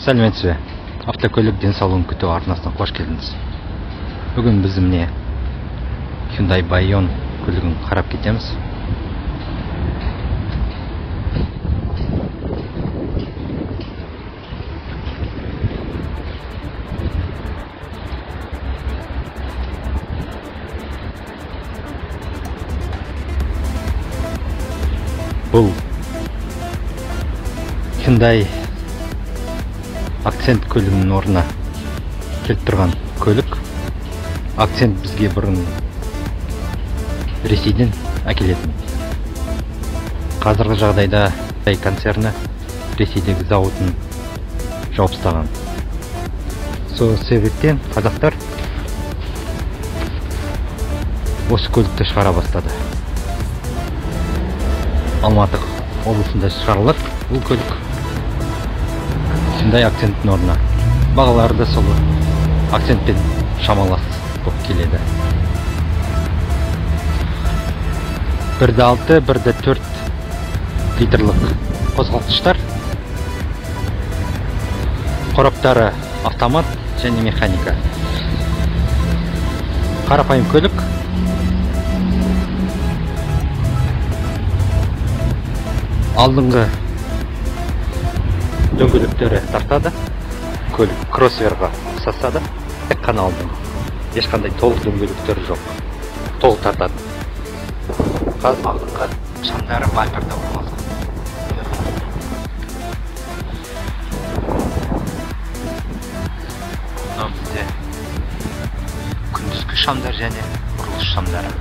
Сәлеметсіз бе? Автокөлік денсаулығын күту арнасына қош келдіңіз. Бүгін біз міне Hyundai Bayon көлігін қарап кетеміз. Бұл Hyundai Accent көлігінің орнына келіп тұрған көлік. Accent бізге бұрын Ресейден әкелетін. Қазіргі жағдайда Hyundai концерні Ресейдегі зауытын жауып тастаған. Сол себептен қазақтар осы көлікті шығара бастады. Алматы облысында шығарылады бұл көлік. Hyundai Accent'in орнына. Бағалары да сол Accent'пен шамалас болып келеді. 1.6, 1.4 литрлік қозғалтқыштар. Қораптары автомат және механика. Қарапайым көлік. Алдыңғы дөңгелектері тартады. Көлік кроссоверға ұқсасады. Тек қана алдыңғы. Ешқандай толық дөңгелектері жоқ. Толық тартады. Алдыңғы шамдары бамперда орналасқан. Мынау бізде күндізгі шамдар және құрылыс шамдары.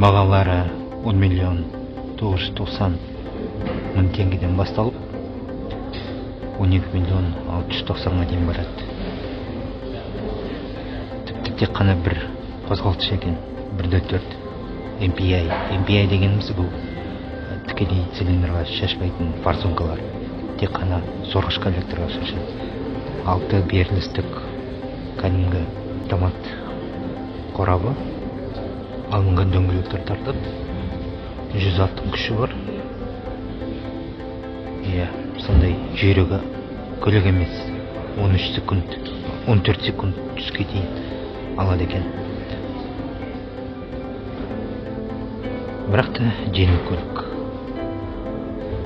Бағалары 10 миллион 990 мың теңгеден басталып 12 миллион 690-ға дейін барады. Тіпті тек қана бір қозғалтқыш екен, 1.4 MPI. MPI дегеніміз бұл тікелей цилиндрға шашпайтын форсункалар. Тек қана сорғыш коллекторға шашады. 6 берілістік кәдімгі автомат қорабы. Алынған дөңгелектер тартады. 100 аттың күші бар. Сондай жүйрігі көлік емес. 13 секунд, 14 секунд түске дейін алады екен. Бірақ та жеңіл көлік.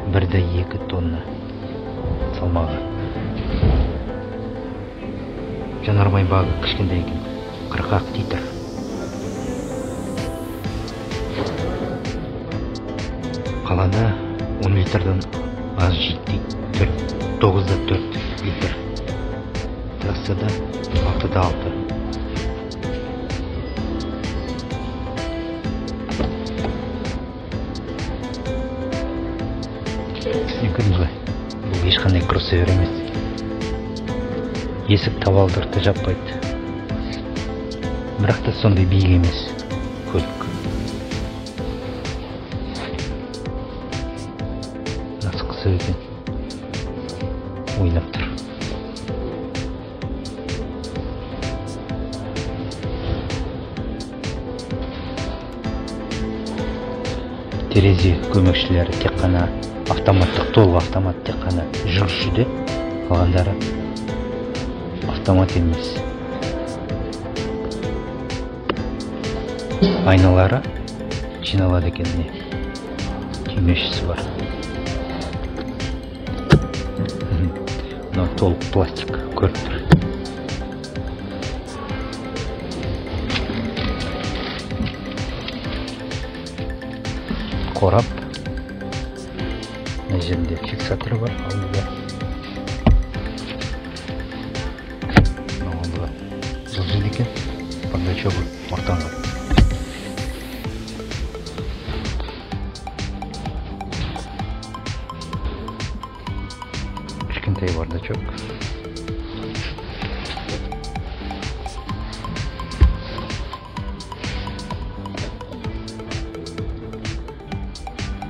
1.2 тонна салмағы. Жанармай бағы кішкентай екен. 40 литр. Қалада 10 литрден аз жетпейді. 9.4 литр. Трассада 6.6. Көрдіңіз ғой, бұл ешқандай кроссовер емес. Есік табалдырықты жаппайды. Бірақ та сондай биік емес көлік. Насқысы екен. Ойнап тұр. Терезе көмекшілері тек қана автоматтық, толық автомат тек қана жүргізуде, қалғандары автомат емес. Айналары жиналады екен, түймешісі бар. Толық пластик көріп тұр. Қорап. Мына жерінде фиксаторы бар алдыда. Алдыда жылжиды екен. Бардачогы ортаңғы. Кішкентай бардачок.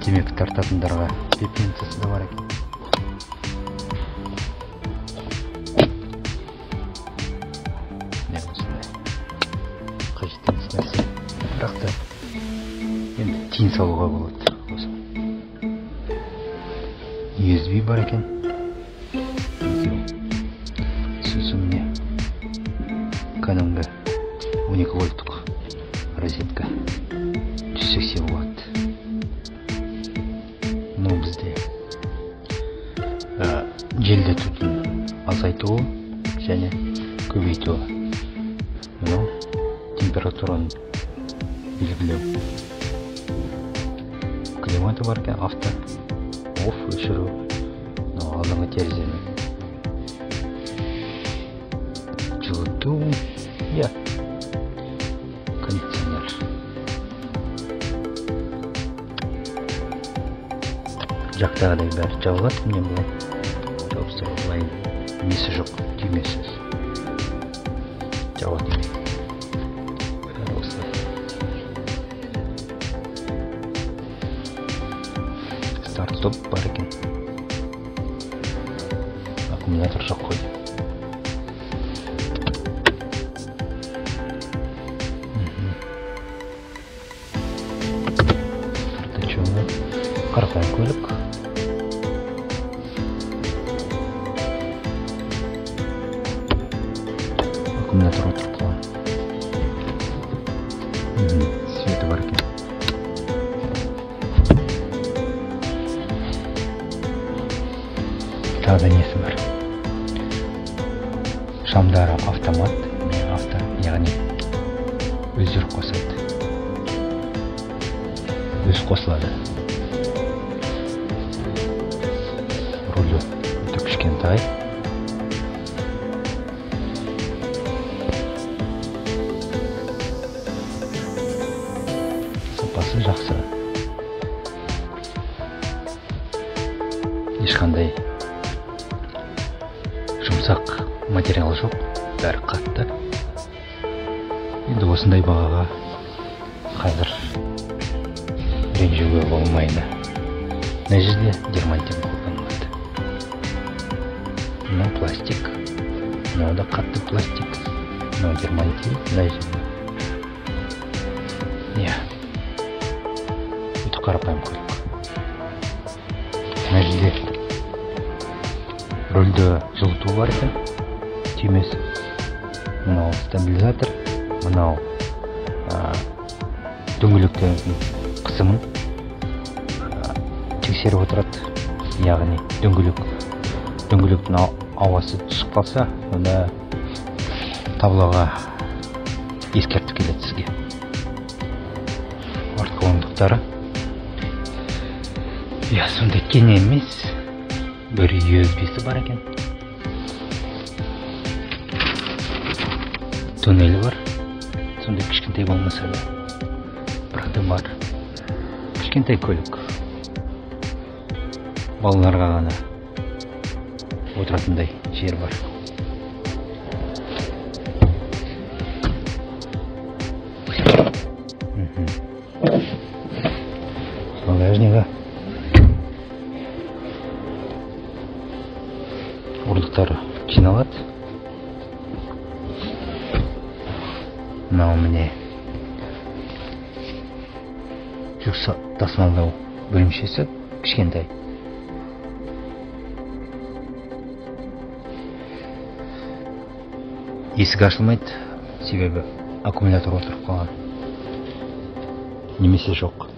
Темекі тартатындарға пепельницасы да бар екен. бірақ та енді тиын салуға болады. Осы USB бар екен. Сосын міне кәдімгі 12 вольттық розетка 180 ватт. Мынау бізде желдетудің азайтуы және көбейтуі. Мынау температураны белгілеу. Климаты бар екен, авто оф өшіру. Мынау алдыңғы терезені жылыту, кондиционер. Жақтағыдай бәрі жабылады. Міне былай жауыпсыз, былай несі жоқ, түймесіз жауады. Осылай старт-стоп бар екен. Аккумулятор жоқ қой. Қарапайым көлік. Аккумулятор отырып қалған. Светі бар екен. Тағы да несі бар. Шамдары автомат, яғни өздері қосады. Өз қосылады. Рулі өте кішкентай. Сапасы жақсы. Ешқандай жұмсақ материал жоқ, бәрі қатты. Енді осындай бағаға қазір ренжуге болмайды. Мына жерде дермантин қолданылады. Мынау пластик, мынау да қатты пластик, мынау дермантин. Мына жерде өте қарапайым көлік. Мына жерде рөлді жылыту бар екен, түймесі. Мынау стабилизатор, мынау дөңгелектердің қысымын тексеріп отырады. Яғни дөңгелектің ауасы түсіп қалса, онда таблоға ескертіп келеді сізге. Артқы оңдықтары сондай кен емес, бір USB-сі бар екен. Туннелі бар. Сондай кішкентай болмаса да, бірақ та бар. Кішкентай көлік. Балаларға ғана отыратындай жер бар. Багажнигі орындықтары жиналады. Мынау міне жүк тасымалдау бөлімшесі, кішкентай. Есік ашылмайды, себебі аккумулятор отырып қалған. Немесе жоқ.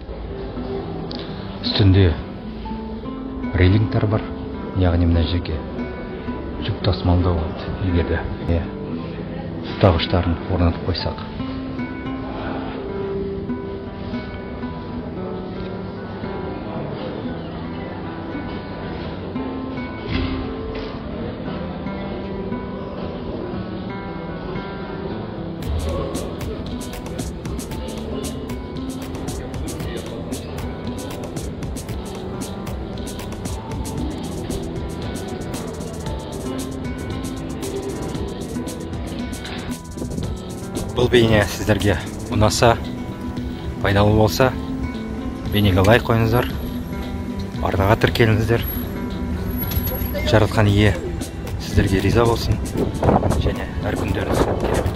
Үстінде рейлингтер бар, яғни мына жерге жүк тасымалдау болады. Егерде ұстағыштарын орнатып қойсақ. Бұл бейне сіздерге ұнаса, пайдалы болса, бейнеге лайк қойыңыздар, арнаға тіркеліңіздер. Жаратқан ие сіздерге риза болсын және әр күндеріңіз